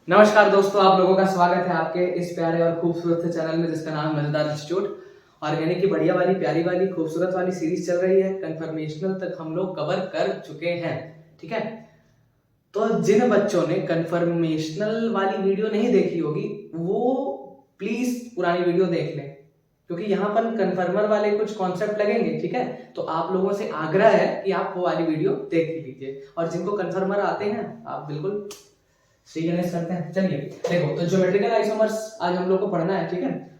नमस्कार दोस्तों, आप लोगों का स्वागत है आपके इस प्यारे और खूबसूरत से चैनल में जिसका नाम मजेदार इंस्टीट्यूट। और यानी कि बढ़िया वाली प्यारी वाली खूबसूरत वाली सीरीज चल रही है। कन्फर्मेशनल तक हम लोग कवर कर चुके हैं, ठीक है। तो जिन बच्चों ने कन्फर्मेशनल वाली वीडियो नहीं देखी होगी वो प्लीज पुरानी वीडियो देख लें, क्योंकि यहाँ पर कन्फर्मर वाले कुछ कॉन्सेप्ट लगेंगे, ठीक है। तो आप लोगों से आग्रह है कि आप वो वाली वीडियो देख लीजिए। और जिनको कन्फर्मर आते हैं आप बिल्कुल श्री गणेश करते हैं। चलिए देखो, तो ज्योमेट्रिकल आइसोमर्स आज हम लोग को पढ़ना है, ठीक है।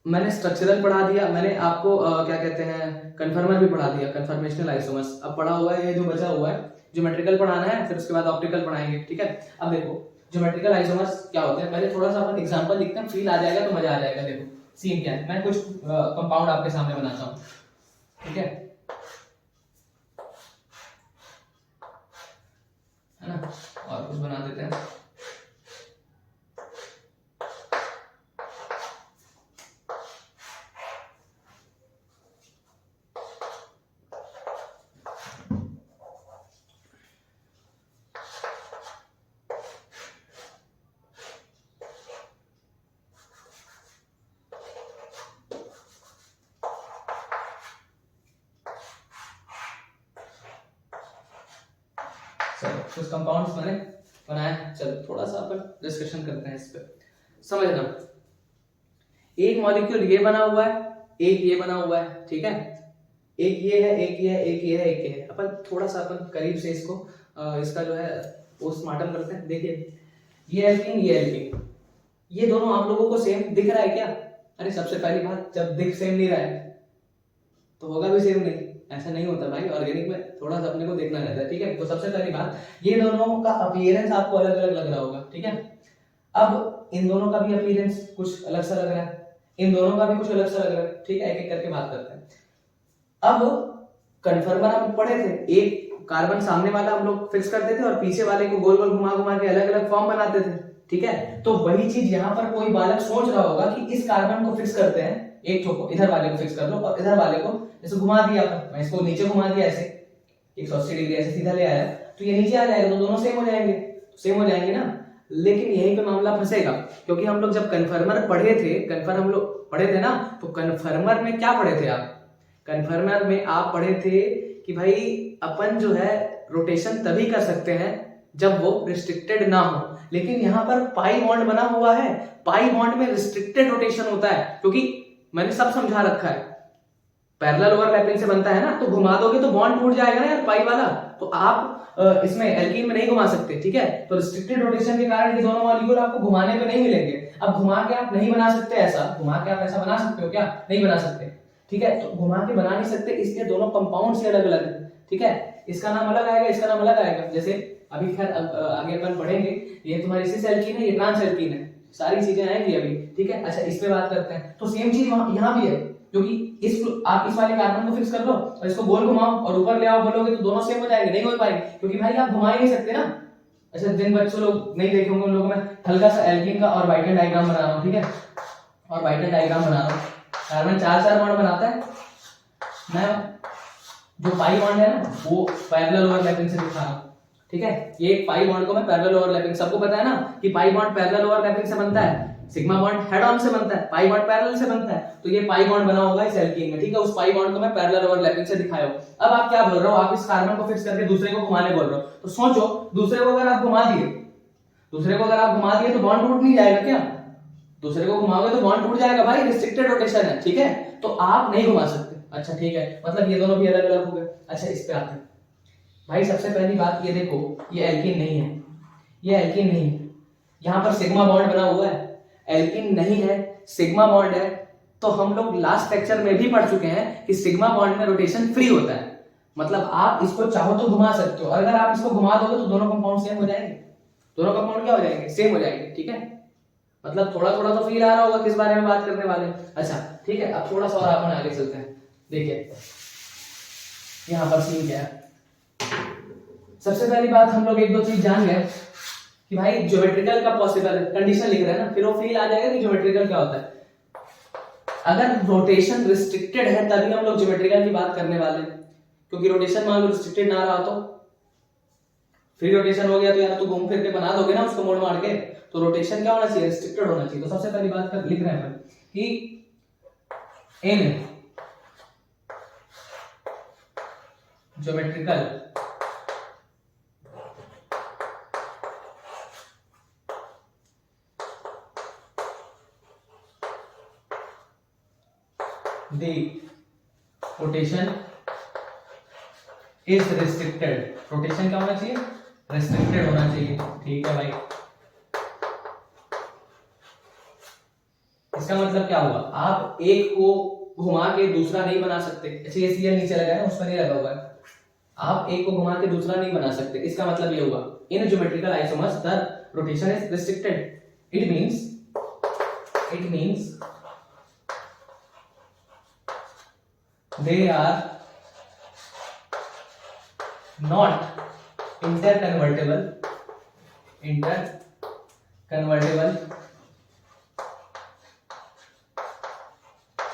मैंने स्ट्रक्चरल पढ़ा दिया, मैंने आपको क्या कहते हैं कन्फर्मर भी पढ़ा दिया, कन्फर्मेशनल आइसोमर्स अब पढ़ा हुआ है। ये जो बचा हुआ है ज्योमेट्रिकल पढ़ाना है, फिर उसके बाद ऑप्टिकल पढ़ाएंगे, ठीक है। अब देखो ज्योमेट्रिकल आइसोमर्स क्या होते हैं, पहले थोड़ा सा अपन एग्जांपल लिखते हैं, फील आ जाएगा तो मजा आ जाएगा। देखो सीन क्या है, मैं कुछ कंपाउंड आपके सामने बनाता हूँ, ठीक है ना। और कुछ बना देते हैं। चलो कुछ कंपाउंड्स मैंने बनाया, चलो थोड़ा सा अपन डिस्कशन करते हैं इस पे। समझना, एक मॉलिक्यूल ये बना हुआ है, एक ये बना हुआ है, ठीक है। एक ये है, एक ये है, एक ये है, एक ये है। अपन थोड़ा सा अपन करीब से इसको इसका जो है पोस्टमार्टम करते हैं। देखिए ये एल्कीन, ये एल्कीन, ये दोनों आप लोगों को सेम दिख रहा है क्या? अरे सबसे पहली बात, जब दिख सेम नहीं रहा है तो होगा भी सेम नहीं, ऐसा नहीं होता भाई। ऑर्गेनिक में थोड़ा सा अपने को देखना रहता है, ठीक है। तो सबसे पहली बात, ये दोनों का अपीयरेंस आपको अलग अलग लग रहा होगा, ठीक है। अब इन दोनों का भी अपीयरेंस कुछ अलग सा लग रहा है, इन दोनों का भी कुछ अलग सा लग रहा है, ठीक है। एक एक करके बात करते हैं। अब कन्फर्मर हम पढ़े थे, एक कार्बन सामने वाला हम लोग फिक्स करते थे और पीछे वाले को गोल गोल घुमा घुमा के अलग अलग फॉर्म बनाते थे, ठीक है। तो वही चीज यहाँ पर कोई बालक सोच रहा होगा कि इस कार्बन को फिक्स करते हैं, एक को इधर वाले को फिक्स कर लो और इधर वाले को जैसे घुमा दिया, मैं इसको नीचे घुमा दिया ऐसे 180 डिग्री ऐसे सीधा ले आया, तो ये नीचे आ जाएगा, तो दोनों सेम हो जाएंगे, सेम हो जाएंगे ना। लेकिन यहीं पे मामला फंसेगा, क्योंकि हम लोग जब कन्फर्मर पढ़े थे, कन्फर्म हम लोग पढ़े थे ना, तो कन्फर्मर में क्या पढ़े थे आप? कन्फर्मर में आप पढ़े थे कि भाई अपन जो है रोटेशन तभी कर सकते हैं जब वो रिस्ट्रिक्टेड ना हो। लेकिन यहाँ पर पाई बॉन्ड बना हुआ है, पाई बॉन्ड में रिस्ट्रिक्टेड रोटेशन होता है, क्योंकि मैंने सब समझा रखा है। पैरेलल ओवरलैपिंग से बनता है ना, तो घुमा दोगे तो बॉन्ड टूट जाएगा ना यार, पाई वाला। तो आप इसमें एल्कीन में नहीं घुमा सकते, ठीक है। तो रिस्ट्रिक्टेड रोटेशन के कारण ये दोनों मॉलिक्यूल आपको घुमाने पे नहीं मिलेंगे। अब घुमा के आप नहीं बना सकते ऐसा, घुमा के आप ऐसा बना सकते हो क्या? नहीं बना सकते, ठीक है। तो घुमा के बना नहीं सकते, इसलिए दोनों कंपाउंड से अलग अलग है, ठीक है। इसका नाम अलग आएगा, इसका नाम अलग आएगा। जैसे अभी खैर आगे अपन पढ़ेंगे, ये तुम्हारी सिस एल्कीन है, ये ट्रांस एल्कीन है, सारी चीजें आएंगी अभी, ठीक है। अच्छा इस पे बात करते हैं, तो सेम चीज यहाँ भी है, क्योंकि इस आप इस वाले कार्बन को फिक्स कर लो और इसको गोल घुमाओ और ऊपर ले आओ बोलोगे तो दोनों सेम हो जाएंगे, नहीं हो पाएंगे, क्योंकि भाई आप घुमा ही नहीं सकते ना। अच्छा जिन बच्चों लोग नहीं देखे होंगे उन लोगों में हल्का सा एल्कीन का और बाइटन डायग्राम बना रहा हूँ, ठीक है। और बाइटन डायग्राम बना रहा हूँ, कार्बन 4 बॉन्ड बनाता है, मैं जो पाई बॉन्ड है ना वो पैरेलल ओवरलैपिंग से दिखा रहा हूँ, ठीक है। ये पाई बॉन्ड को मैं पैरेलल ओवरलैपिंग, सबको पता है ना कि पाई बॉन्ड पैरेलल ओवरलैपिंग से बनता है, सिग्मा बॉन्ड हेड ऑन से बनता है, पाई बॉन्ड पैरेलल से बनता है। तो ये पाई बॉन्ड बना होगा इस एल्कीन में, ठीक है। उस पाई बॉन्ड को मैं पैरेलल ओवरलैपिंग से दिखाया हूं। अब आप क्या बोल रहे हो, आप इस कार्बन को फिक्स करके दूसरे को घुमाने बोल रहे हो, तो सोचो दूसरे को अगर आप घुमा दिए, दूसरे को अगर आप घुमा दिए तो बॉन्ड टूट नहीं जाएगा क्या? दूसरे को घुमाओगे तो बॉन्ड टूट जाएगा भाई, रिस्ट्रिक्टेड रोटेशन है, ठीक है। तो आप नहीं घुमा सकते। अच्छा ठीक है, मतलब ये दोनों भी अलग अलग हो गए। अच्छा इस पे आते हैं भाई, सबसे पहली बात ये देखो, ये एल्कीन नहीं है, ये एल्कीन नहीं है, यहाँ पर सिग्मा बॉन्ड बना हुआ है, एल्कीन नहीं है, सिग्मा बॉन्ड है। तो हम लोग लास्ट लेक्चर में भी पढ़ चुके हैं कि सिग्मा बॉन्ड में रोटेशन फ्री होता है, मतलब आप इसको चाहो तो घुमा सकते हो। अगर आप इसको घुमा दोगे तो दोनों कंपाउंड सेम हो जाएंगे, दोनों कंपाउंड क्या हो जाएंगे? सेम हो जाएंगे, ठीक है। मतलब थोड़ा थोड़ा तो फील आ रहा होगा किस बारे में बात करने वाले हैं। अच्छा ठीक है, अब थोड़ा सा और अपन आगे चलते हैं। देखिए यहाँ पर सीन क्या है, सबसे पहली बात हम लोग एक दो चीज जान गए कि भाई ज्योमेट्रिकल का पॉसिबल कंडीशन लिख रहे हैं ना, फिर वो फील आ जाएगा कि ज्योमेट्रिकल क्या होता है। अगर रोटेशन रिस्ट्रिक्टेड है तभी हम लोग ज्योमेट्रिकल की बात करने वाले हैं, क्योंकि रोटेशन मान लो रिस्ट्रिक्टेड ना रहा तो फ्री रोटेशन हो गया तो यार तू घूम फिर के बना दोगे ना उसको मोड़ मार के, तो रोटेशन क्या होना चाहिए, रिस्ट्रिक्टेड होना चाहिए। तो सबसे पहली बात कर लिख रहे हैं अपन कि in geometrical the rotation is restricted. Rotation क्या होना चाहिए, रिस्ट्रिक्टेड होना चाहिए। ठीक है भाई, इसका मतलब क्या हुआ, आप एक को घुमा के दूसरा नहीं बना सकते। ऐसे ये सीएल नीचे लगा है उस पर नहीं लगा हुआ है, आप एक को घुमा के दूसरा नहीं बना सकते। इसका मतलब ये हुआ in geometrical isomers the rotation is restricted. It means they are not interconvertible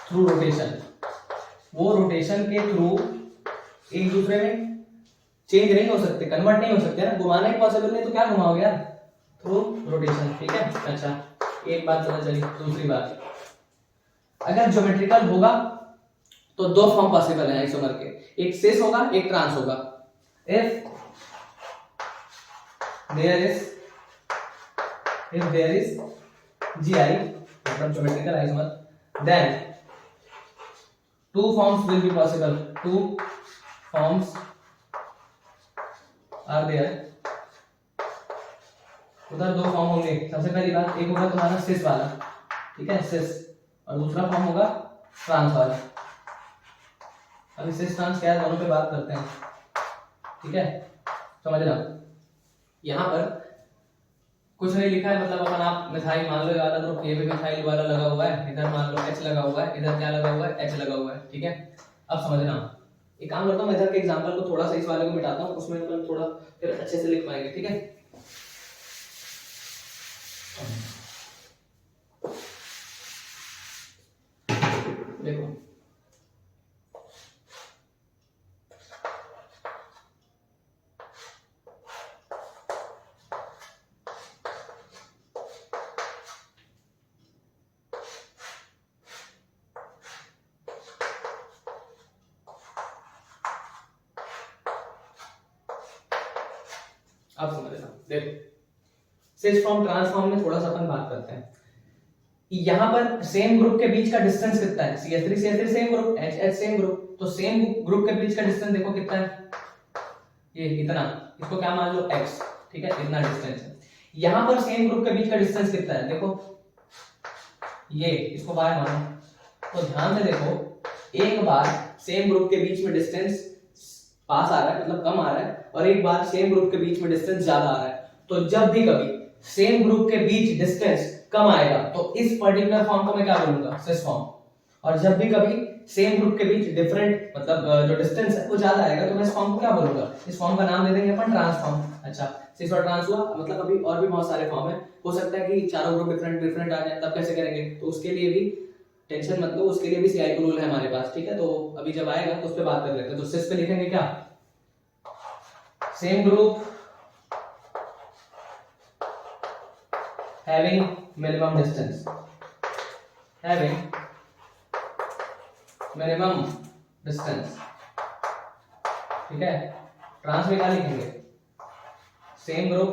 through rotation. वो रोटेशन के थ्रू एक दूसरे में चेंज नहीं हो सकते, कन्वर्ट नहीं हो सकते ना, घुमाना ही पॉसिबल नहीं तो क्या घुमाओगे यार, थ्रू रोटेशन। ठीक है, अच्छा एक बात पता चली। दूसरी बात, अगर ज्योमेट्रिकल होगा तो दो फॉर्म पॉसिबल है आइसोमर के, एक सिस होगा एक ट्रांस होगा। इफ देयर इज GI मतलब geometrical isomer, then two forms will be possible, two forms are there। उधर दो फॉर्म होंगे। सबसे पहली बात, एक होगा तुम्हारा सिस वाला, ठीक है सिस, और दूसरा फॉर्म होगा ट्रांस वाला। अभी सिस ट्रांस क्या है दोनों पे बात करते हैं, ठीक है समझना। यहाँ पर कुछ नहीं लिखा है, मतलब अपन आप मिथाइल मान लो, वाला ग्रुप ये भी मिथाइल वाला लगा हुआ है, इधर मान लो H लगा हुआ है, इधर क्या लगा हुआ है H लगा हुआ है। ठीक है, अब समझना। एक काम करता हूँ, इधर के एग्जांपल को थोड़ा सा इस वाले को मिटाता हूँ, उसमें अपन थोड़ा फिर अच्छे से लिख पाएंगे। ठीक है, देखो अब समझना। देखो सिस फॉर्म ट्रांस फॉर्म में थोड़ा सा अपन बात करते हैं। यहाँ पर सेम ग्रुप के बीच का डिस्टेंस कितना है, CH3 same group, HH same group, तो सेम ग्रुप के बीच का डिस्टेंस देखो कितना है, ये इतना, इसको क्या मान लो x। ठीक है, इतना डिस्टेंस है। यहाँ पर सेम ग्रुप के बीच का डिस्टेंस कितना है, देखो ये, इसको y मानो। तो ध्यान से देखो, एक बार सेम ग्रुप के बीच में डिस्टेंस पास आ रहा है मतलब कम आ रहा है, और एक बार सेम ग्रुप के बीच में डिस्टेंस ज्यादा आ रहा है। तो जब भी कभी सेम ग्रुप के बीच डिस्टेंस कम आएगा तो इस पर्टिकुलर फॉर्म को मैं क्या बोलूंगा, सिस फॉर्म। और जब भी कभी सेम ग्रुप के बीच डिफरेंट मतलब जो डिस्टेंस है वो ज्यादा आएगा तो मैं इस फॉर्म को क्या बोलूंगा, इस फॉर्म का नाम दे देंगे अपन ट्रांसफॉर्म। अच्छा, सिस और ट्रांस हुआ, मतलब अभी और भी बहुत सारे फॉर्म है, हो सकता है कि चारों ग्रुप डिफरेंट आ जाए, तब कैसे करेंगे, तो उसके लिए भी टेंशन मत लो, उसके लिए भी CI रूल है हमारे पास। ठीक है, तो अभी जब आएगा तो उस पर बात कर लेते हैं। तो सिस पे लिखेंगे क्या, same group having minimum distance, ठीक है। ट्रांस में क्या लिखेंगे, same group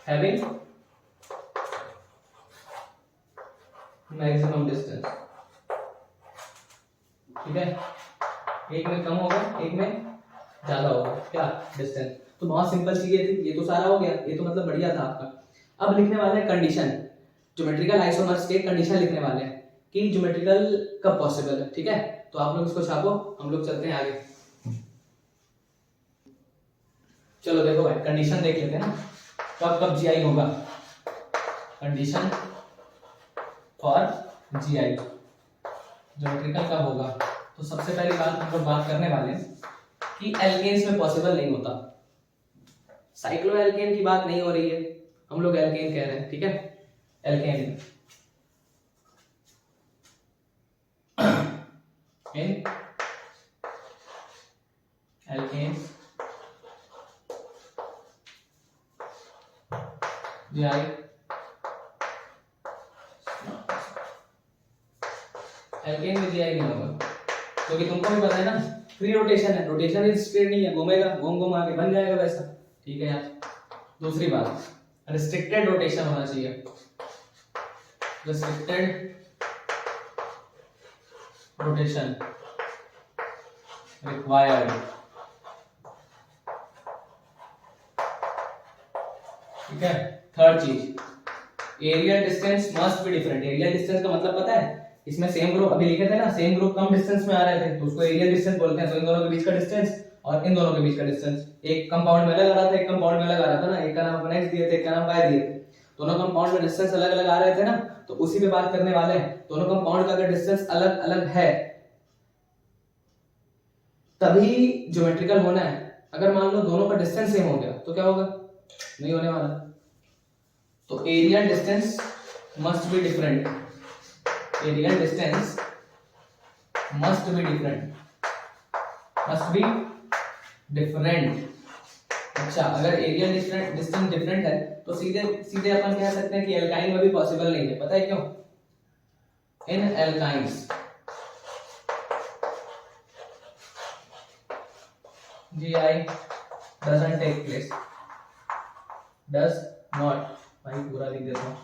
having maximum distance. ठीक है, एक में कम होगा एक में ज्यादा होगा क्या, डिस्टेंस। तो बहुत सिंपल चीजें थी, ये तो सारा हो गया, ये तो मतलब बढ़िया था आपका। अब लिखने वाले हैं कंडीशन, ज्योमेट्रिकल आइसोमर्स के कंडीशन लिखने वाले हैं कि ज्योमेट्रिकल कब पॉसिबल है। ठीक है, तो आप लोग इसको छापो, हम लोग चलते हैं आगे। चलो देखो भाई, कंडीशन देख लेते हैं ना, कब कब GI होगा। कंडीशन फॉर GI, ज्योमेट्रिकल कब होगा। तो सबसे पहली बात हम लोग बात करने वाले हैं कि एल्केन्स में पॉसिबल नहीं होता। साइक्लो एल्केन की बात नहीं हो रही है, हम लोग एल्केन कह रहे हैं। ठीक है, एल्केन इन एल्केन्स जी आई एल्केन में जी आई नहीं होगा क्योंकि तुमको भी पता है ना फ्री रोटेशन है, रोटेशन इज स्ट्रेट नहीं है, घूमेगा घूम घूम आके बन जाएगा वैसा। ठीक है यार। दूसरी बात रिस्ट्रिक्टेड रोटेशन होना चाहिए, रिस्ट्रिक्टेड रोटेशन रिक्वायर्ड। ठीक है। थर्ड चीज area distance must be different. Area distance का मतलब पता है, इसमें सेम ग्रुप अभी लिखे थे ना, सेम ग्रुप कम डिस्टेंस में आ रहे थे तो उसको एरिया डिस्टेंस बोलते हैं। तो इन दोनों के बीच का डिस्टेंस और इन दोनों के बीच का डिस्टेंस, एक कंपाउंड में अलग आ रहा था, एक कंपाउंड में अलग आ रहा था ना, एक का नाम अपन x दिए थे, एक का नाम y दिए थे, दोनों कंपाउंड में डिस्टेंस अलग अलग आ रहे थे ना, तो उसी पे बात करने वाले हैं। दोनों कंपाउंड का अगर डिस्टेंस अलग अलग है तभी ज्योमेट्रिकल होना है। अगर मान लो दोनों का डिस्टेंस सेम हो गया तो क्या होगा, नहीं होने वाला। तो area distance must be different, area distance must be different, must be different. अच्छा अगर एरिया डिस्टेंस डिफरेंट है तो सीधे सीधे अपन कह सकते हैं कि एल्काइन में भी पॉसिबल नहीं है। पता है क्यों? इन alkynes GI doesn't take place, does not। भाई पूरा लिख देता हूँ।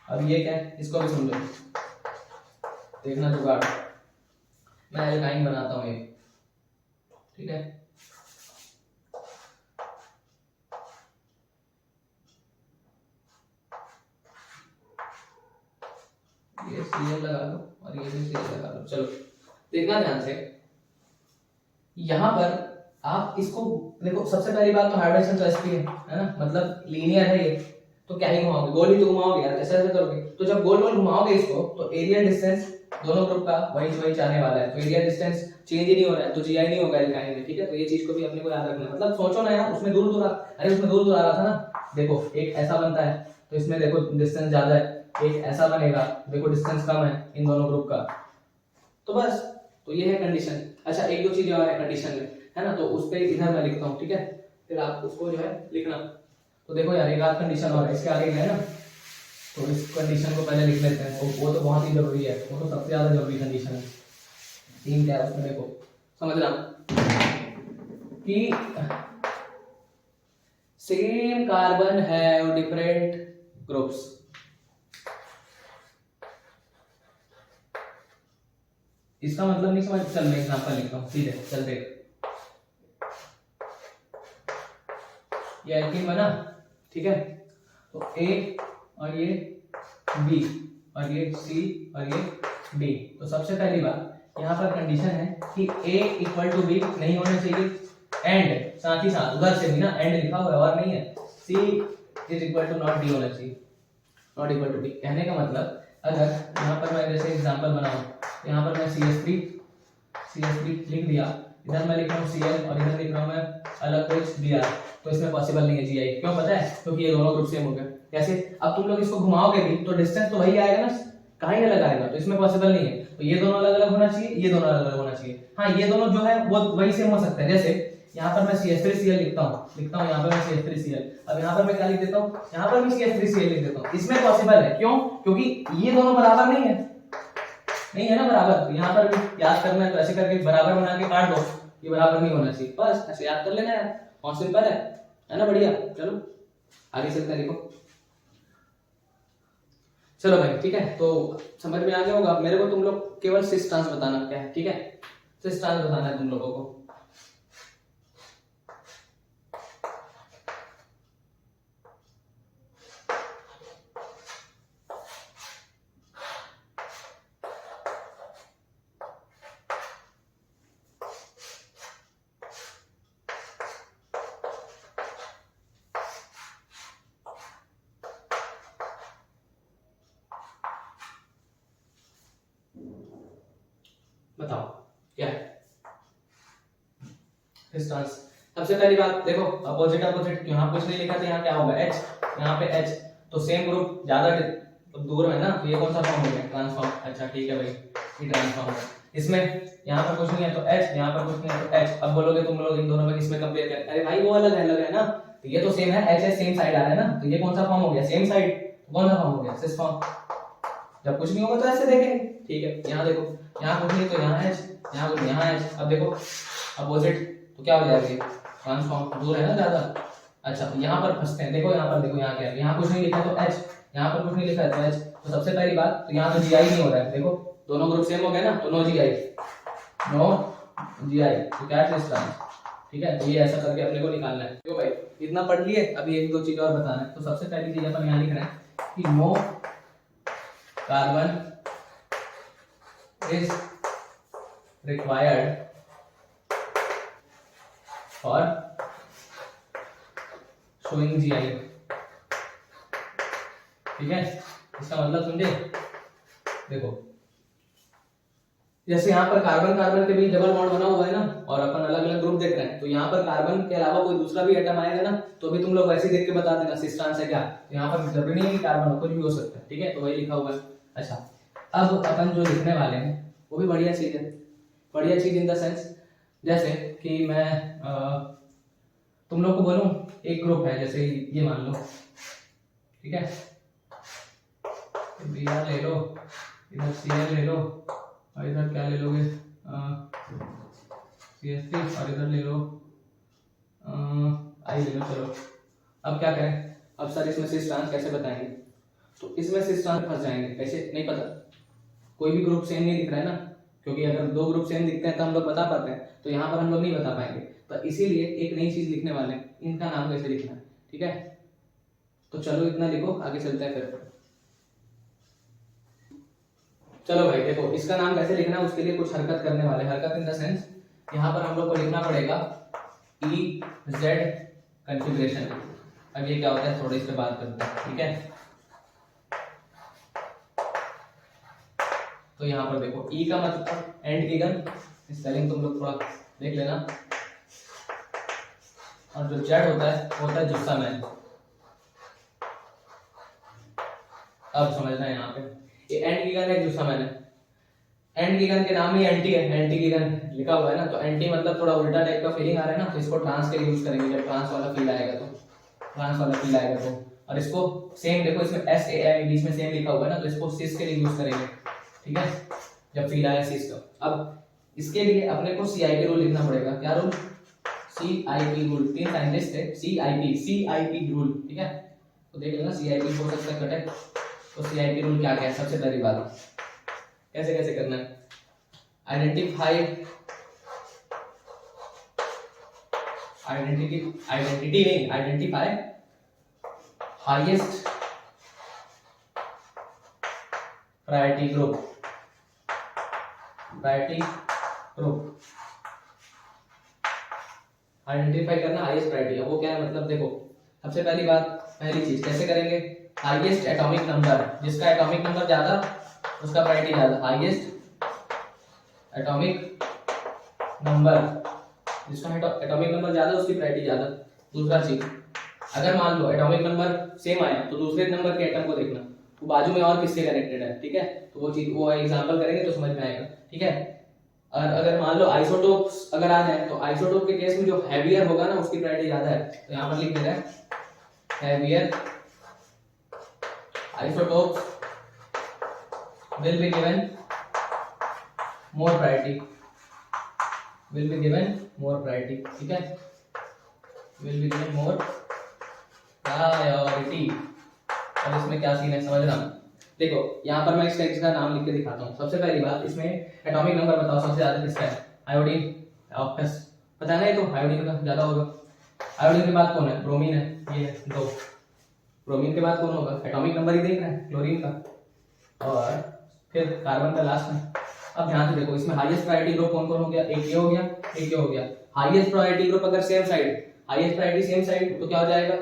अब ये क्या है, इसको भी सुन लो, देखना जुगाड़। मैं एल्काइन बनाता हूँ ये, ठीक है। ये Cl लगा दो और ये भी Cl लगा दो। चलो देखना ध्यान से, यहाँ पर आप इसको देखो। सबसे पहली बात तो हाइब्रिडेशन तो sp है ना, मतलब लीनियर है ये, तो क्या ही घुमाओगे, गोल ही तो घुमाओगे यार, ऐसे ऐसे करोगे। तो जब गोल गोल घुमाओगे इसको तो एरिया डिस्टेंस दोनों ग्रुप का वही जाने वाला है, तो एरिया डिस्टेंस चेंज ही नहीं हो रहा है, तो जीआई नहीं होगा एल्काइन में। ठीक है, तो ये चीज को भी अपने को याद रखना है। मतलब सोचो ना यार, उसमें दूर दूर अरे उसमें दूर दूर आ रहा था ना, देखो एक ऐसा बनता है तो इसमें देखो डिस्टेंस ज्यादा है, एक ऐसा बनेगा देखो डिस्टेंस कम है इन दोनों ग्रुप का। तो बस, तो ये है कंडीशन। अच्छा एक दो चीजें और है कंडीशन में, है ना, तो उस पे इधर मैं लिखता हूँ, ठीक है, फिर आप उसको जो है लिखना। तो देखो यार एक आध कंडीशन और है, इसके आगे है ना, तो इस कंडीशन को पहले लिख लेते हैं। वो तो बहुत ही जरूरी है, वो तो सबसे ज्यादा जरूरी कंडीशन है। तीन क्या है उसमें देखो, समझना कि सेम कार्बन है डिफरेंट ग्रुप्स। इसका मतलब नहीं समझ, चल मैं एग्जांपल लिखता हूँ सीधे, चल देख। ये एल्कीन बना, ठीक है, तो A और ये B और ये C और ये D। तो सबसे पहली बात यहाँ पर कंडीशन है कि A इक्वल टू B नहीं होना चाहिए, एंड साथ ही साथ उधर से भी ना एंड लिखा हुआ है और नहीं है, C is equal to not D होना चाहिए, नॉट इक्वल टू D। कहने का मतलब अगर यहाँ पर मैं जैसे एग्जांपल बनाऊं, यहाँ पर मैं CH3 लिख दिया, इधर मैं लिख रहा हूँ Cl और इधर लिख रहा हूँ मैं अलग कुछ Br, तो इसमें पॉसिबल नहीं है GI। क्यों पता है? क्योंकि ये दोनों ग्रुप सेम हो गए। कैसे? अब तुम लोग इसको घुमाओगे भी तो डिस्टेंस तो वही आएगा ना, कहीं अलग आएगा, तो इसमें पॉसिबल नहीं है। तो ये दोनों अलग अलग होना चाहिए, ये दोनों अलग अलग होना चाहिए। हाँ ये दोनों जो है वो वही सेम हो सकते हैं। जैसे यहाँ पर मैं CH3Cl लिखता हूँ यहाँ पर मैं CH3Cl, अब यहाँ पर मैं क्या लिख देता हूँ, यहाँ पर भी CH3Cl लिख देता हूँ। इसमें पॉसिबल है, क्यों? क्योंकि ये दोनों बराबर नहीं है ना बराबर। यहाँ पर भी याद करना है तो ऐसे करके बराबर बना के काट दो, ये बराबर नहीं होना चाहिए, बस ऐसे याद कर लेना यार, बहुत सिंपल है ना, बढ़िया। चलो आगे चलते हैं, देखो चलो भाई, ठीक है, तो समझ में आ गया होगा। मेरे को तुम लोग केवल सिस ट्रांस बताना क्या है, ठीक है, सिस ट्रांस बताना है तुम लोगों को। बताओ क्या है सिस ट्रांस? सबसे पहली बात देखो, अपोजिट अपोजिट, यहाँ कुछ नहीं लिखा था, यहाँ क्या होगा H, यहाँ पे H, तो सेम ग्रुप ज्यादा तो दूर है ना, तो ये कौन सा फॉर्म हो गया? ट्रांसफॉर्म। अच्छा ठीक है भाई, ये ट्रांसफॉर्म है। इसमें यहाँ पर कुछ नहीं है तो H, यहाँ पर कुछ नहीं है तो H। अब बोलोगे तुम लोग इन दोनों में किसमें कंपेयर कर, अरे भाई वो अलग है ना, तो ये तो सेम है, एच एच सेम साइड आ रहा है ना, तो ये कौन सा फॉर्म हो गया, सेम साइड, कौन सा फॉर्म हो गया, सिस फॉर्म। जब कुछ नहीं होगा तो ऐसे देखेंगे, ठीक है। यहाँ देखो, यहाँ कुछ नहीं तो यहाँ एच, यहाँ कुछ यहाँ एच, अब देखो अपोजिट तो क्या हो जाएगा, ट्रांसफॉर्म, दूर है ना ज्यादा। अच्छा यहाँ पर फंसते हैं, देखो यहाँ पर, देखो यहाँ क्या है, यहाँ कुछ नहीं लिखा है तो एच, यहाँ पर कुछ नहीं लिखा है तो एच। तो सबसे पहली बात तो यहाँ तो जी आई नहीं हो रहा है, देखो दोनों ग्रुप सेम हो गए ना, तो नो जी आई, नो जी आई, तो क्या डिस्टेंस, ठीक है। तो ये ऐसा करके अपने को निकालना है। देखो भाई इतना पढ़ लिए, अभी एक दो चीज और बताना है। तो सबसे पहली चीज अपन यहाँ लिख रहे हैं कि no carbon is required for showing G I, ठीक है। इसका मतलब समझे, देखो जैसे यहाँ पर कार्बन कार्बन के बीच डबल बॉन्ड बना हुआ है ना, और अपन अलग अलग ग्रुप देख रहे हैं, तो यहाँ पर कार्बन के अलावा कोई दूसरा भी एटम आएगा ना, तो भी तुम लोग वैसे ही देख के बता देना सिस ट्रांस है क्या। तो यहाँ पर जरूरी नहीं है कि कार्बन हो, कुछ भी हो सकता है, ठीक है। तो वही लिखा हुआ है। अच्छा अब अपन जो लिखने वाले हैं वो भी बढ़िया चीज है, बढ़िया चीज इन द सेंस, जैसे कि मैं तुम लोग को बोलूं एक ग्रुप है, जैसे ये मान लो, ठीक है, Br ले लो, इधर Cl ले लो, और इधर क्या ले लोगे, CH3, और इधर ले लो I ले लो। चलो अब क्या करें, अब सर इसमें सिस ट्रांस कैसे बताएंगे, तो इसमें सिस ट्रांस फंस जाएंगे, कैसे नहीं पता, कोई भी ग्रुप सेम नहीं दिख रहा है ना, क्योंकि अगर दो ग्रुप सेम दिखते हैं तो हम लोग बता पाते हैं, तो यहाँ पर हम लोग नहीं बता पाएंगे। तो इसीलिए एक नई चीज लिखने वाले हैं, इनका नाम कैसे लिखना है, ठीक है। तो चलो इतना लिखो, आगे चलते हैं फिर। चलो भाई देखो इसका नाम कैसे लिखना है, उसके लिए कुछ हरकत करने वाले, हरकत इन द सेंस यहाँ पर हम लोग को लिखना पड़ेगा ई जेड कॉन्फ़िगरेशन। अब ये क्या होता है थोड़ी इस पे बात करते हैं, ठीक है। तो यहाँ पर देखो ई का मतलब एंड गिवन, स्पेलिंग तुम लोग थोड़ा देख लेना, और जो जेड होता है वो होता है जुस्सा मैन। अब समझना है यहाँ पे, ये एंड गिगन है, जुस्सा मैन है। एंड गिगन के नाम ही एंटी है, एंटी गिगन लिखा हुआ है ना, तो एंटी मतलब थोड़ा उल्टा टाइप का फीलिंग आ रहा है ना, तो इसको ट्रांस के लिए यूज करेंगे, जब ट्रांस वाला फील आएगा तो, ट्रांस वाला फील आएगा तो। और इसको सेम देखो इसमें एस ए आई बीच में सेम लिखा हुआ है ना, तो इसको सिस के लिए यूज करेंगे, ठीक है, जब फील आया सिस का। अब इसके लिए अपने को सीआईपी रूल लिखना पड़ेगा। क्या रूल, सीआईपी रूल, तीन साइंटिस्ट है, सीआईपी रूल, ठीक है। तो देख लेना सीआईपी हो सकता है कटे, तो सीआईपी रूल क्या क्या है। सबसे पहली बात कैसे कैसे करना है, आइडेंटिफाई, आइडेंटिटी नहीं, identify highest priority group, priority group identify करना हाईएस्ट प्रायोरिटी। अब वो क्या है मतलब, देखो सबसे पहली बात, पहली चीज कैसे करेंगे, हाईएस्ट एटॉमिक नंबर, जिसका एटॉमिक नंबर ज्यादा उसका प्रायोरिटी ज्यादा, हाईएस्ट एटॉमिक नंबर, जिसका एटॉमिक नंबर ज्यादा उसकी प्रायोरिटी ज्यादा। दूसरा चीज, अगर मान लो एटॉमिक नंबर सेम आया तो दूसरे नंबर के एटम को देखना वो बाजू में और किससे कनेक्टेड है, ठीक है। तो वो चीज, वो एग्जांपल करेंगे तो समझ में आएगा, ठीक है। और अगर मान लो आइसोटोप्स अगर आ जाए, तो आइसोटोप के केस में जो हैवियर होगा ना उसकी प्रायोरिटी ज्यादा है, तो यहाँ पर लिख दे रहे हैं heavier isotopes will be given more priority, will be given more priority, ठीक है, will be given more priority। अब इसमें क्या सीन है समझना, देखो यहाँ पर मैं इस टेक्स्ट का नाम लिख के दिखाता हूँ। सबसे पहली बात, इसमें एटॉमिक नंबर बताओ सबसे ज्यादा किसका है, आयोडीन, ऑक्टस, पता है ना, ये तो आयोडीन का ज्यादा होगा। आयोडीन के बाद कौन है, ब्रोमीन है, ये दो। ब्रोमीन के बाद कौन होगा, एटॉमिक नंबर ही देख रहे हैं, क्लोरीन का, और फिर कार्बन का लास्ट में। अब ध्यान से देखो इसमें हाईएस्ट प्रायोरिटी ग्रुप कौन कौन हो गया, एक ये हो गया, एक ये हो गया। हाईएस्ट प्रायोरिटी ग्रुप अगर same side, highest priority same side, तो क्या हो जाएगा,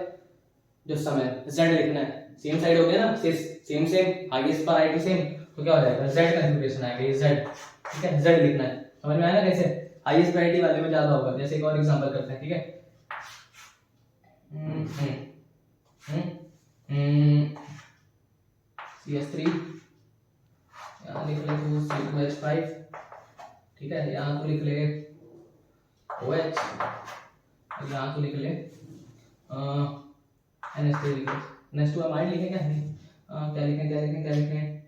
जो समय जेड लिखना है, सेम साइड हो गया ना, same same highest priority same, तो क्या हो जाएगा, जेड कॉन्फ़िगरेशन आएगा, ये जेड, ठीक है, जेड लिखना है। समझ में आया ना कैसे, हाईएस्ट प्रायोरिटी वाले में ज्यादा होगा। जैसे एक और एग्जांपल करते हैं, ठीक है, CH3, यहाँ लिख ले तू C2H5, ठीक है, यहाँ तो लिख ले OH, यहाँ तो लिख ले NH3 लिखें, NH2 अमाइड लिखें क्या नहीं, क्या लिखें क्या लिखें क्या लिखें,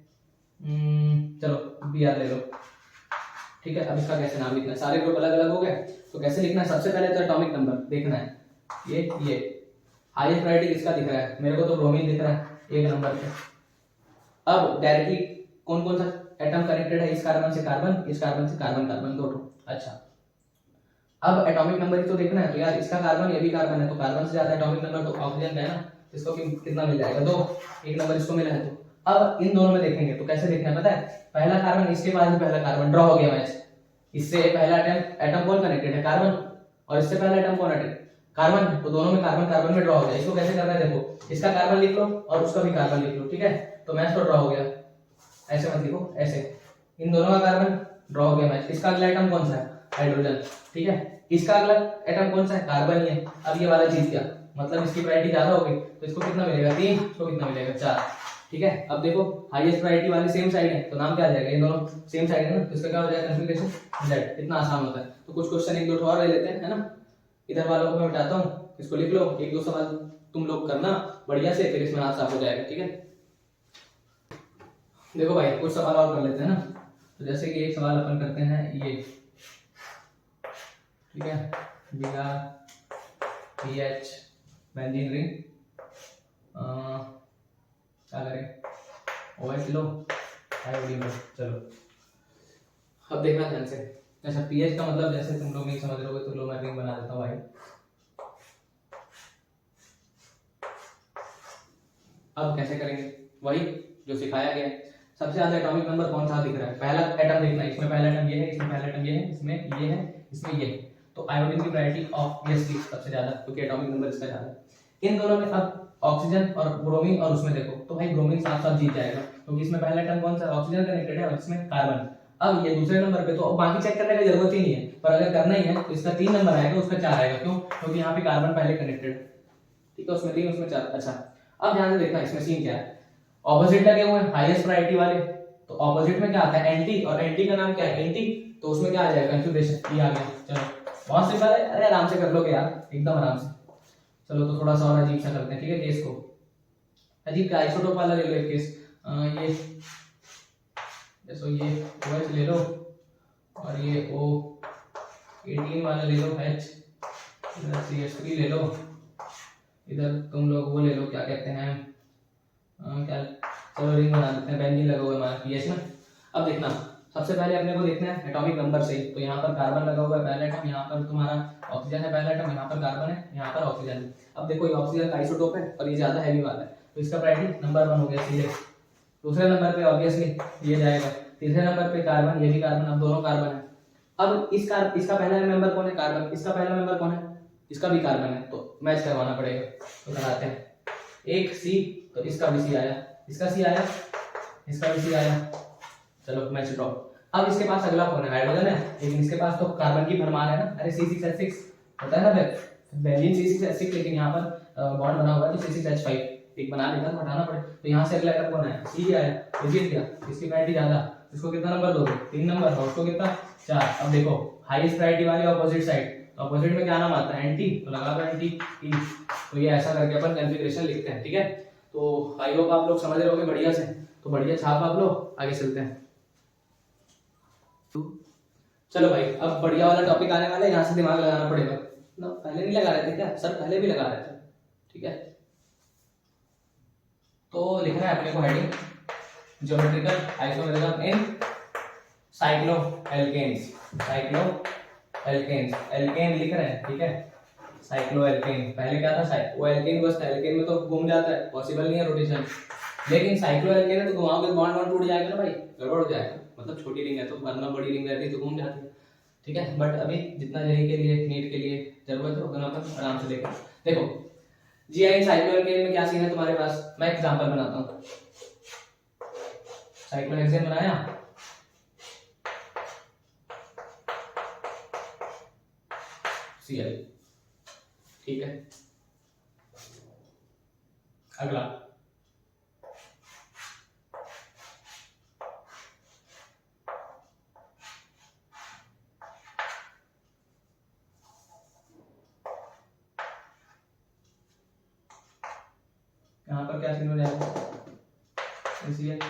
चलो Br ले लो, ठीक है। अब इसका कैसे नाम लिखना है, सारे ग्रुप अलग अलग हो गए तो कैसे लिखना है, सबसे पहले तो एटॉमिक नंबर देखना है, ये हाईएस्ट प्रायोरिटी किसका दिख रहा है, मेरे को तो ब्रोमीन दिख रहा है 1 नंबर पे। अब डायरेक्टली कौन कौन सा एटम कनेक्टेड है, इस कार्बन से कार्बन, इस कार्बन से कार्बन, कार्बन 2 अच्छा। अब एटॉमिक नंबर ही तो देखना है, तो यार इसका कार्बन ये भी कार्बन है, तो कार्बन से ज्यादा एटॉमिक नंबर तो ऑक्सीजन का है ना, इसको कितना मिल जाएगा 2, 1 नंबर इसको मिला है। तो अब इन दोनों में देखेंगे तो कैसे देखना है पता है, पहला कार्बन इसके बाद ही पहला कार्बन ड्रॉ हो गया मैच, इससे पहला एटम कौन कनेक्टेड है, कार्बन, और इससे पहला एटम कौन है, कार्बन, तो दोनों में कार्बन कार्बन में ड्रॉ हो गया। इसको कैसे करना है, देखो इसका कार्बन लिख लो और उसका भी कार्बन लिख लो, ठीक है, तो मैच तो ड्रॉ हो गया, ऐसे मत लिखो, ऐसे इन दोनों का कार्बन ड्रॉ हो गया मैच। इसका अगला एटम कौन सा है, हाइड्रोजन, ठीक है, इसका अगला एटम कौन सा है, कार्बन ही है। अब ये वाला जीत गया, मतलब इसकी प्रायोरिटी ज्यादा हो गई, तो इसको कितना मिलेगा 3, इसको कितना मिलेगा 4, ठीक है। अब देखो हाईएस्ट प्रायोरिटी वाली सेम साइड है, तो नाम क्या आ जाएगा, ये दोनों सेम साइड है ना, तो इसका क्या हो जाएगा कॉन्फ़िगरेशन Z, इतना आसान होता है। तो कुछ क्वेश्चन एक दो और ले लेते हैं, है ना, इधर वालों को मैं बताता हूँ, इसको लिख लो, एक दो सवाल तुम लोग करना बढ़िया से, फिर इसमें हाथ साफ हो जाएगा, ठीक है। देखो भाई कुछ सवाल और कर लेते हैं ना, तो जैसे कि एक सवाल अपन करते हैं ये, ठीक है, BR बेंजीन रिंग, क्या करें OH लो, आयोडीन लो, चलो अब देखना ध्यान से। अच्छा पीएच का मतलब जैसे तुम लोग नहीं समझ रहे हो तो लो मैं रिंग बना देता हूँ भाई। अब कैसे करेंगे, वही जो सिखाया गया है। सबसे ज्यादा एटॉमिक नंबर कौन सा दिख रहा है, पहला एटम देखना है, इसमें पहला एटम ये है, इसमें पहला एटम ये है, इसमें ये है, इसमें ये है, तो आयोडीन की प्रायोरिटी ऑब्वियसली सबसे ज्यादा, क्योंकि एटॉमिक नंबर इसका ज्यादा है। इन दोनों में अब ऑक्सीजन और ब्रोमीन, और उसमें देखो तो भाई ब्रोमीन साथ साथ जीत जाएगा, क्योंकि इसमें पहला एटम कौन सा ऑक्सीजन कनेक्टेड है और इसमें कार्बन। अब ये दूसरे नंबर पे, तो बाकी चेक करने की जरूरत ही नहीं है, पर अगर करना ही है तो इसका 3 नंबर आएगा, उसका 4 आएगा, क्यों, क्योंकि यहाँ पे कार्बन पहले कनेक्टेड, ठीक है, उसमें 3 उसमें 4। अच्छा अब ध्यान से देखना इसमें सीन क्या है, ऑपोजिट लगे हुए हैं हाईएस्ट प्रायोरिटी वाले, तो ऑपोजिट में क्या आता है एंटी, और एंटी का नाम क्या है एंटी, तो उसमें क्या आ जाएगा कॉन्फ़िगरेशन, ये आ गया। चलो बहुत सिंपल है, अरे आराम से कर लोगे यार एकदम आराम से। चलो तो थोड़ा सा और अजीब सा करते हैं, ठीक है, केस को अजीब का आइसोटोप वाला ले लो एक केस, ये जैसे ये OH ले लो और ये O18 वाला ले लो H, इधर CH3 ले लो, इधर तुम लोग वो ले लो क्या कहते हैं क्या, चलो रिंग बना देते हैं, बेंजीन लगा हुआ है हमारा पीएच में। अब देखना सबसे पहले अपने को देखना है एटॉमिक नंबर से, तो यहाँ पर कार्बन लगा हुआ है पहला एटम, यहाँ पर तुम्हारा ऑक्सीजन है पहला एटम, यहाँ पर कार्बन है, यहाँ पर ऑक्सीजन है। अब देखो ये ऑक्सीजन का आइसोटोप है और ये ज्यादा हैवी वाला है, तो इसका प्रायोरिटी नंबर 1 हो गया सीधे। दूसरे नंबर पे ऑब्वियसली ये जाएगा, तीसरे नंबर पे कार्बन, ये भी कार्बन, अब दोनों कार्बन है। अब इसका पहला मेंबर कौन है, कार्बन, इसका पहला मेंबर कौन है, इसका भी कार्बन है, तो मैच करवाना पड़ेगा, तो कराते हैं। एक C, तो इसका भी C आया, इसका C आया, इसका भी C आया, चलो मैच ड्रॉ। अब इसके पास अगला कौन है, हाइड्रोजन है, लेकिन इसके पास तो कार्बन की भरमार है ना, अरे C6H6 होता है ना, फिर बेंजीन C6H6, लेकिन यहाँ पर बॉन्ड बना हुआ है तो C6H5 एक बना लेगा तो हटाना पड़े, तो यहाँ से अगला एटम कौन है, C आया, ये जीत गया, इसकी प्रायोरिटी ज्यादा, इसको कितना नंबर दोगे 3 नंबर, और उसको कितना 4। अब देखो हाईएस्ट प्रायोरिटी वाले ऑपोजिट साइड, अपोजिट में क्या नाम आता है एंटी, तो लगा दो एंटी ई, तो ये ऐसा करके अपन कॉन्फ़िगरेशन लिखते हैं, ठीक है। तो आई होप आप लोग समझ रहे होगे बढ़िया से, तो बढ़िया छाप आप लोग आगे चलते हैं। चलो भाई अब बढ़िया वाला टॉपिक आने वाला है, यहाँ से दिमाग लगाना पड़ेगा ना, पहले नहीं लगा रहे थे क्या सर, पहले भी लगा रहे थे, ठीक है। तो लिखना है अपने को heading geometrical isomerism in cycloalkanes, cycloalkanes, alkane लिख रहे हैं, ठीक है, साइक्लोएल्केन, पहले क्या था वो एल्केन बस था, एल्केन में तो घूम जाता है, पॉसिबल नहीं है रोटेशन, लेकिन साइक्लोएल्केन है तो घुमाओगे बॉन्ड बॉन्ड टूट जाएगा ना भाई, गड़बड़ हो जाएगा, मतलब छोटी रिंग है तो वरना बड़ी रिंग रहती तो घूम जाती है, ठीक है। बट अभी जितना जेई के लिए नीट के लिए जरूरत है उतना अपन आराम से देखें। देखो जीआई साइक्लोएल्केन में क्या सीन है तुम्हारे पास, मैं एग्जांपल बनाता हूँ, साइक्लोहेक्सेन बनाया, Cl, ठीक है। अगला यहाँ पर क्या सीन हो जाएगा, ACl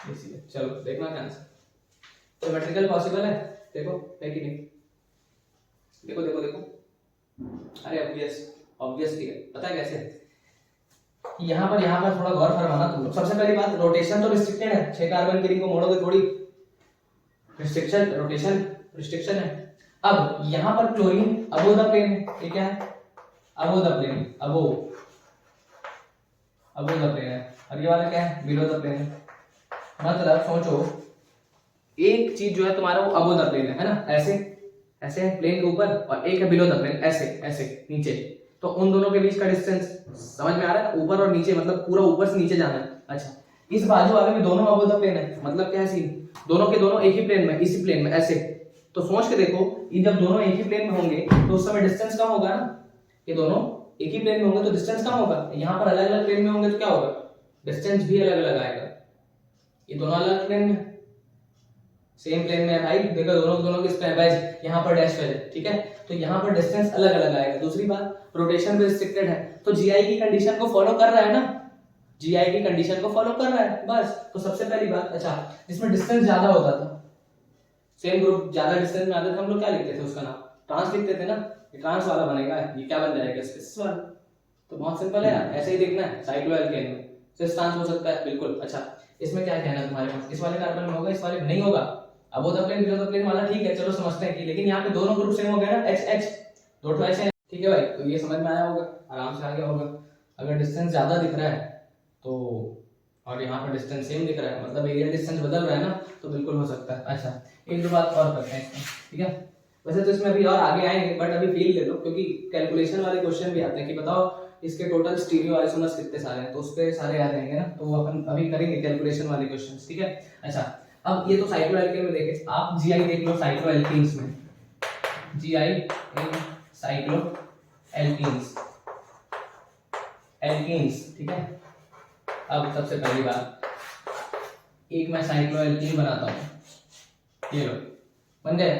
ACl। चलो देखना क्या आंसर, सिमेट्रिकल पॉसिबल है, देखो है कि नहीं, देखो देखो देखो, अरे ऑब्वियसली है, पता है कैसे, यहाँ पर थोड़ा गौर फरमाना तुम लोग। सबसे पहली बात, रोटेशन तो रिस्ट्रिक्टेड है, 6 कार्बन की रिंग को मोड़ोगे थोड़ी, रिस्ट्रिक्शन रोटेशन रिस्ट्रिक्शन है। अब यहाँ पर क्लोरीन अबो द प्लेन है, ये क्या है, above the plane, above the plane है, और ये वाला क्या है, बिलो द प्लेन है। मतलब सोचो, एक चीज जो है तुम्हारा वो अबो द प्लेन है ना, ऐसे ऐसे है प्लेन के ऊपर, और एक है बिलो द प्लेन, ऐसे ऐसे नीचे। तो उन दोनों के बीच का डिस्टेंस समझ में आ रहा है, ऊपर और नीचे, मतलब पूरा ऊपर से नीचे जाना है। अच्छा, इस बाजू वाले में दोनों अबो द प्लेन है, मतलब क्या है सीन, दोनों के दोनों एक ही प्लेन में, इसी प्लेन में ऐसे। तो सोच के देखो, ये जब दोनों एक ही प्लेन में होंगे तो उस समय डिस्टेंस कम होगा ना, ये दोनों एक ही प्लेन में होंगे तो डिस्टेंस कम होगा। यहाँ पर अलग अलग प्लेन में होंगे तो क्या होगा, डिस्टेंस भी अलग अलग आएगा। ये दोनों अलग प्लेन में, सेम प्लेन में है भाई, देखो दोनों किस पे है, वेज, यहाँ पर डैश वेज है, ठीक है, तो यहाँ पर डिस्टेंस अलग अलग आएगा। दूसरी बात, रोटेशन भी रिस्ट्रिक्टेड है, तो जीआई की कंडीशन को फॉलो कर रहा है ना, जीआई की कंडीशन को फॉलो कर रहा है बस। तो सबसे पहली बात, अच्छा जिसमें डिस्टेंस ज्यादा होता था, सेम ग्रुप ज्यादा डिस्टेंस में आते थे, हम लोग क्या लिखते थे उसका नाम, ट्रांस लिखते थे ना, ये ट्रांस वाला बनेगा, ये क्या बन जाएगा स्पेस वाला। तो बहुत सिंपल है यार, ऐसे ही देखना है, साइक्लोएल्केन में सिस ट्रांस हो सकता है बिल्कुल। अच्छा, इसमें क्या कहना है तुम्हारे पास, इस वाले कार्बन में होगा, इस वाले में नहीं होगा। अब वो प्लेन बिलो द प्लेन वाला ठीक है, चलो समझते हैं कि, लेकिन यहाँ पे दोनों ग्रुप सेम हो गए ना, एच एच, दो तो ऐसे हैं, ठीक है भाई, तो ये समझ में आया होगा, आराम से आ गया होगा। अगर डिस्टेंस ज्यादा दिख रहा है तो, और यहाँ पर डिस्टेंस सेम दिख रहा है, मतलब एरिया डिस्टेंस बदल रहा है ना, तो बिल्कुल हो सकता है। अच्छा, एक दो बात और करते हैं इसमें, ठीक है, वैसे तो इसमें अभी और आगे आएंगे, बट अभी फील ले लो, क्योंकि कैलकुलेशन वाले क्वेश्चन भी आते हैं कि बताओ इसके टोटल स्टीरियो आइसोमर्स कितने सारे हैं, तो उस पे सारे आ जाएंगे ना, तो अपन अभी करेंगे कैलकुलेशन वाले क्वेश्चंस, ठीक है। अच्छा, अब ये तो साइक्लोएल्केन में देखे, आप जीआई देख लो साइक्लोएल्कीन्स में, जीआई इन साइक्लोएल्कीन्स, एल्कीन्स, ठीक है। अब सबसे पहली बात, एक मैं साइक्लोएल्कीन बनाता हूं, ये लो बन गए,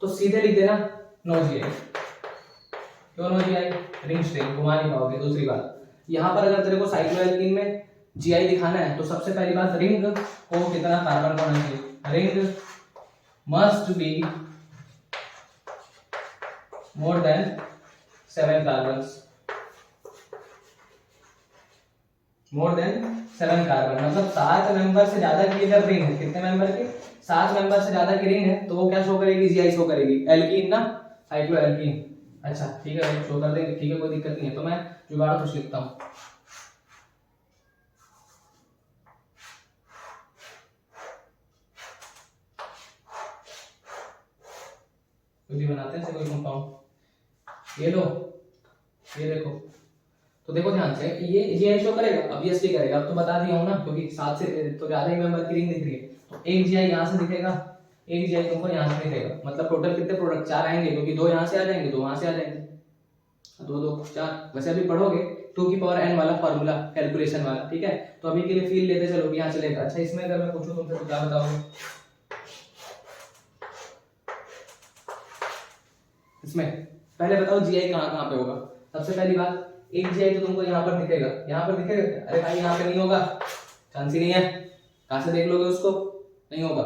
तो सीधे लिख देना नो जीआई, क्यों नो जीआई, रिंग स्ट्रिंग घुमा नहीं पाओगे। दूसरी बात, यहां पर अगर तेरे को साइक्लोएल्कीन में जीआई दिखाना है, तो सबसे पहली बात, रिंग को कितना कार्बन का होना चाहिए, ring must be more than 7 carbons, more than 7 carbon, मतलब 7 मेंबर से ज्यादा की अगर रिंग है, कितने मेंबर की, 7 मेंबर से ज्यादा की रिंग है, तो वो क्या शो करेगी, जीआई शो करेगी, एल्कीन ना, साइक्लोएल्कीन। अच्छा ठीक है, शो कर देंगे, ठीक है, कोई दिक्कत नहीं है। तो मैं जुगाड़ कुछ लिखता हूँ, कुछ बनाते हैं कोई कंपाउंड, ये लो, ये देखो, तो देखो ध्यान से, ये जीआई शो करेगा, ऑब्वियसली करेगा, अब तो बता दिया हूं ना, क्योंकि 7 से तो ज्यादा ही मेंबर की रिंग दिख रही है, तो एक जीआई यहां से दिखेगा, एक जीआई तुमको यहां से दिखेगा, मतलब टोटल कितने प्रोडक्ट, 4 आएंगे, क्योंकि 2 यहां से आ जाएंगे, 2 वहां से आ जाएंगे, 2 2 4। वैसे अभी पढ़ोगे 2 की पावर n वाला फार्मूला, कैलकुलेशन वाला, ठीक है, तो अभी के लिए फील लेते चलो कि यहां चलेगा। अच्छा, इसमें अगर मैं पूछूं तुमसे तो क्या बताओगे, इसमें पहले बताओ जीआई कहां कहां पे होगा। सबसे पहली बात, एक जीआई तो तुमको यहाँ पर दिखेगा, यहाँ पर दिखेगा, अरे भाई यहाँ पे नहीं होगा, चांस ही नहीं है, कहां से देख लोगे उसको, नहीं होगा,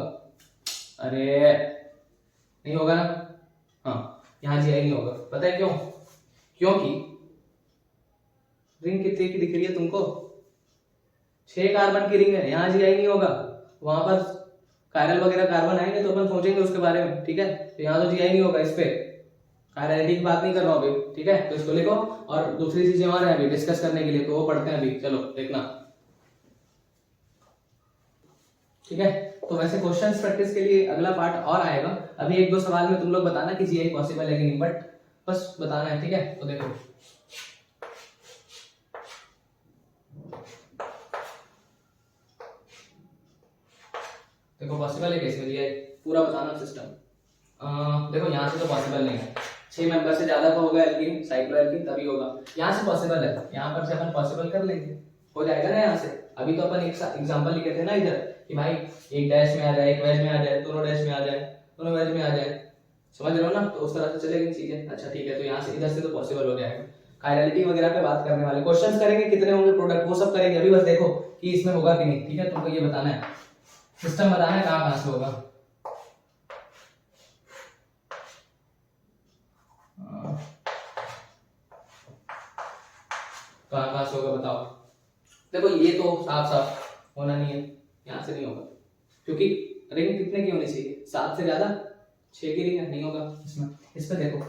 अरे नहीं होगा ना, हाँ यहाँ जीआई नहीं होगा, पता है क्यों, क्योंकि रिंग कितने की दिख रही है तुमको, 6 कार्बन की रिंग है, यहाँ जीआई नहीं होगा, वहां पर कायरल वगैरह कार्बन आएंगे तो अपन सोचेंगे उसके बारे में, ठीक है, तो यहाँ तो जीआई नहीं होगा, इस पे कायरलिटी की बात नहीं कर रहा हूँ अभी, ठीक है, तो इसको लिखो। और दूसरी चीजें और है अभी डिस्कस करने के लिए, तो वो पढ़ते हैं अभी, चलो देखना, ठीक है। तो वैसे क्वेश्चंस प्रैक्टिस के लिए अगला पार्ट और आएगा, अभी 1 2 सवाल में तुम लोग बताना कि जीआई पॉसिबल है कि नहीं, बट बस बताना है, ठीक है। तो देखो, देखो पॉसिबल है कैसे जीआई, पूरा बताना सिस्टम। देखो यहाँ से तो पॉसिबल नहीं है, 6 मेंबर से ज्यादा का होगा एल्कीन, साइक्लोएल्कीन, तभी होगा। यहाँ से पॉसिबल है, यहाँ पर से अपन पॉसिबल कर लेंगे, हो जाएगा ना यहाँ से। अभी तो अपन एक एग्जांपल लिखे थे ना इधर कि भाई एक डैश में आ जाए, एक वेज में आ जाए, दोनों डैश में आ जाए, दोनों वेज में आ जाए, समझ रहे हो ना, तो उस तरह से चलेगी चीजें। अच्छा ठीक है, तो यहाँ से इधर से तो पॉसिबल हो जाएगा। कायरलिटी वगैरह पे बात करने वाले, क्वेश्चंस करेंगे कितने होंगे प्रोडक्ट, वो सब करेंगे। अभी बस देखो कि इसमें होगा कि नहीं, ठीक है। तुमको ये बताना है, सिस्टम बताना है कहाँ कहाँ से होगा। कहाँ कहाँ से होगा बताओ। देखो ये तो साफ साफ होना नहीं है, यहाँ से नहीं होगा, क्योंकि रिंग कितने की होनी चाहिए, 7 से ज्यादा 6 की रिंग नहीं होगा इसमें। इस पे देखो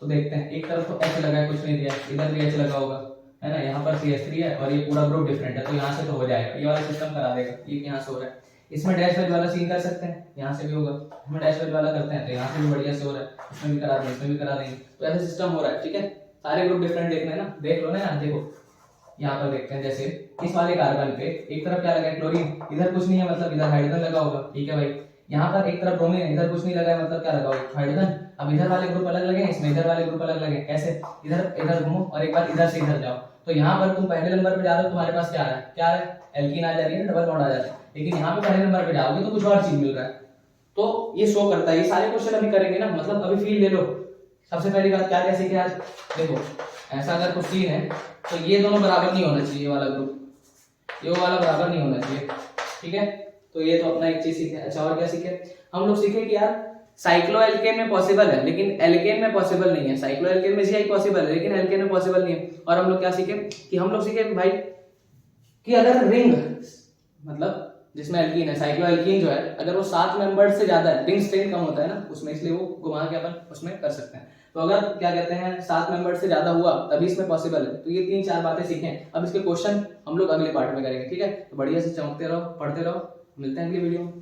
तो देखते हैं, एक तरफ तो एच लगा है, कुछ नहीं दिया, इधर भी एच लगा होगा, है ना। यहाँ पर CH3 है और ये पूरा ग्रुप डिफरेंट है, तो यहाँ से तो हो जाएगा, ये वाला सिस्टम करा देगा। ये यहाँ से हो रहा है, इसमें डैश वेज वाला सीन कर सकते हैं, यहाँ से भी होगा। इसमें डैश वेज वाला करते हैं तो यहाँ से भी बढ़िया से हो रहा है, इसमें भी करा देंगे, इसमें भी करा देंगे। तो ऐसा सिस्टम हो रहा है, ठीक है। सारे ग्रुप डिफरेंट देखने हैं ना, देख लो ना यार। देखो यहाँ पर देखते हैं, जैसे इस वाले कार्बन पे एक तरफ क्या लगा है, क्लोरीन, इधर कुछ नहीं है, मतलब इधर हाइड्रोजन लगा होगा, ठीक है भाई। यहाँ पर एक तरफ ब्रोमीन है, इधर कुछ नहीं लगा है, मतलब क्या लगा होगा, हाइड्रोजन। अब इधर वाले ग्रुप अलग लगे, इसमें इधर वाले ग्रुप अलग लगे, कैसे, इधर इधर घूमो और एक बार इधर से इधर जाओ। तो यहाँ पर तुम पहले नंबर पे जा रहे हो, तुम्हारे पास क्या आ रहा है, क्या आ रहा है, एल्कीन आ जा रही है, डबल बॉन्ड आ जाता है। लेकिन यहाँ पे पहले नंबर पे जाओगे तो कुछ और चीज मिल रहा है, तो ये शो करता है। ये सारे क्वेश्चन अभी करेंगे ना, मतलब अभी फील ले लो। सबसे पहली बात क्या क्या सीखे आज, देखो ऐसा अगर कुछ सीन है तो ये दोनों बराबर नहीं होना चाहिए, ये वाला ग्रुप ये वाला बराबर नहीं होना चाहिए, ठीक है। तो ये तो अपना एक चीज सीखे। अच्छा और क्या सीखे, हम लोग सीखे कि यार साइक्लो एल्केन में पॉसिबल है लेकिन एल्केन में पॉसिबल नहीं है। साइक्लो एल्केन में जी पॉसिबल है लेकिन एल्केन में पॉसिबल नहीं है। और हम लोग क्या सीखे कि हम लोग सीखे भाई कि अगर रिंग मतलब जिसमें एल्कीन है, साइक्लो एल्कीन जो है, अगर वो 7 मेंबर से ज्यादा है, रिंग स्ट्रेन कम होता है ना उसमें, इसलिए वो घुमा के अपन उसमें कर सकते हैं। तो अगर क्या कहते हैं 7 मेंबर से ज्यादा हुआ तभी इसमें पॉसिबल है। तो ये 3-4 बातें सीखें। अब इसके क्वेश्चन हम लोग अगले पार्ट में करेंगे, ठीक है। तो बढ़िया से चमकते रहो, पढ़ते रहो, मिलते हैं अगली वीडियो में।